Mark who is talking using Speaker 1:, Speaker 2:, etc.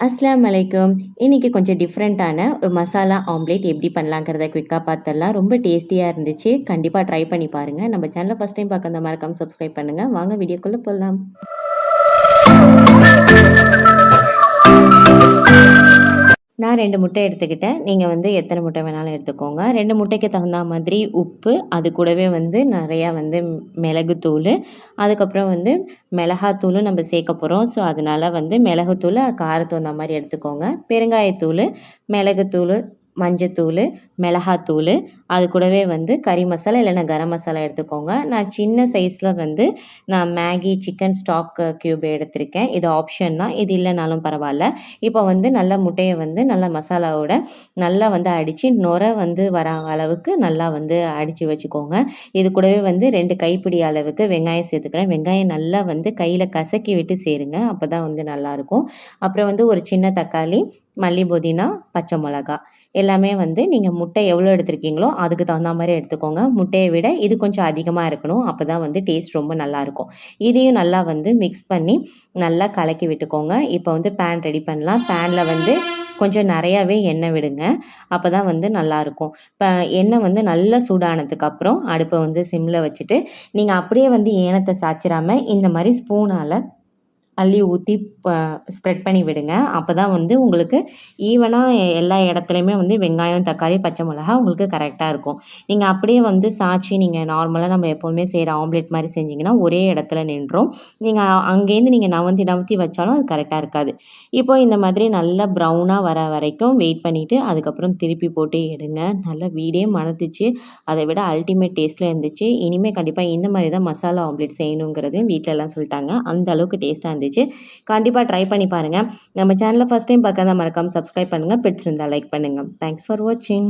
Speaker 1: அஸ்ஸலாமு அலைக்கும். இன்னைக்கு கொஞ்சம் டிஃப்ரெண்ட்டான ஒரு மசாலா ஆம்லேட் எப்படி பண்ணலாங்கிறத குயிக்கா பார்த்துடலாம். ரொம்ப டேஸ்டியா இருந்துச்சு. கண்டிப்பா ட்ரை பண்ணி பாருங்க. நம்ம சேனல ஃபர்ஸ்ட் டைம் பார்க்கறதா மறக்காம சப்ஸ்கிரைப் பண்ணுங்க. வாங்க வீடியோக்குள்ள போலாம். நான் 2 முட்டை எடுத்துக்கிட்டேன். நீங்க வந்து எத்தனை முட்டை வேணாலும் எடுத்துக்கோங்க. 2 முட்டைக்கு தகுந்தா மாதிரி உப்பு, அது கூடவே வந்து நெறையா வந்து மிளகுத்தூளு, அதுக்கப்புறம் வந்து மிளகாத்தூளும் நம்ம சேர்க்க போறோம். ஸோ, அதனால வந்து மிளகுத்தூளு காரத்துக்கு தகுந்த மாரி எடுத்துக்கோங்க. பெருங்காயத்தூளு, மிளகுத்தூளு, மஞ்சத்தூளு, மிளகாத்தூளு, அது கூடவே வந்து கறி மசாலா இல்லைன்னா கரம் மசாலா எடுத்துக்கோங்க. நான் சின்ன சைஸில் வந்து நான் மேகி சிக்கன் ஸ்டாக் க்யூப் எடுத்திருக்கேன். இது ஆப்ஷன் தான். இது இல்லைனாலும் பரவாயில்ல. இப்போ வந்து நல்லா முட்டையை வந்து நல்லா மசாலாவோட நல்லா வந்து அடித்து நுரை வந்து வர அளவுக்கு நல்லா வந்து அடித்து வச்சுக்கோங்க. இது கூடவே வந்து 2 கைப்பிடி அளவுக்கு வெங்காயம் சேர்த்துக்கிறேன். வெங்காயம் நல்லா வந்து கையில் கசக்கி விட்டு சேருங்க. அப்போ தான் வந்து நல்லாயிருக்கும். அப்புறம் வந்து ஒரு சின்ன தக்காளி, மல்லி, புதினா, பச்சை மிளகா எல்லாமே வந்து நீங்கள் முட்டை எவ்வளோ எடுத்திருக்கீங்களோ அதுக்கு தகுந்த மாதிரி எடுத்துக்கோங்க. முட்டையை விட இது கொஞ்சம் அதிகமாக இருக்கணும். அப்போ தான் வந்து டேஸ்ட் ரொம்ப நல்லாயிருக்கும். இதையும் நல்லா வந்து மிக்ஸ் பண்ணி நல்லா கலக்கி விட்டுக்கோங்க. இப்போ வந்து பேன் ரெடி பண்ணலாம். பேனில் வந்து கொஞ்சம் நிறையாவே எண்ணெய் விடுங்க. அப்போ தான் வந்து நல்லாயிருக்கும். இப்போ எண்ணெய் வந்து நல்லா சூடானதுக்கப்புறம் அடுப்பை வந்து சிம்மில் வச்சுட்டு நீங்கள் அப்படியே வந்து ஏனத்தை சாய்ச்சிடாம இந்த மாதிரி ஸ்பூனால் அள்ளி ஊற்றி ஸ்ப்ரெட் பண்ணி விடுங்க. அப்போ தான் வந்து உங்களுக்கு ஈவனாக எல்லா இடத்துலையுமே வந்து வெங்காயம், தக்காளி, பச்சை மிளகா உங்களுக்கு கரெக்டாக இருக்கும். நீங்கள் அப்படியே வந்து சாய்ச்சி நீங்கள் நார்மலாக நம்ம எப்போவுமே செய்கிற ஆம்லேட் மாதிரி செஞ்சிங்கன்னா ஒரே இடத்துல நின்றும். நீங்கள் அங்கேருந்து நீங்கள் நவுத்தி நவுத்தி வச்சாலும் அது கரெக்டாக இருக்காது. இப்போ இந்த மாதிரி நல்லா ப்ரௌனாக வர வரைக்கும் வெயிட் பண்ணிவிட்டு அதுக்கப்புறம் திருப்பி போட்டு எடுங்க. நல்லா வீடே மணத்துச்சு. அதை விட அல்டிமேட் டேஸ்ட்டில் இருந்துச்சு. இனிமேல் கண்டிப்பாக இந்த மாதிரி தான் மசாலா ஆம்லேட் செய்யணுங்கிறது வீட்டிலலாம் சொல்லிட்டாங்க. அந்த அளவுக்கு டேஸ்ட்டாக இருந்துச்சு. கண்டிப்பாக ட்ரை பண்ணி பாருங்கள். நம்ம சேனலை ஃபஸ்ட் டைம் பார்க்காத மறக்காமல் சப்ஸ்கிரைப் பண்ணுங்கள். பிடிச்சிருந்தா லைக் பண்ணுங்கள். தேங்க்ஸ் ஃபார் வாட்சிங்.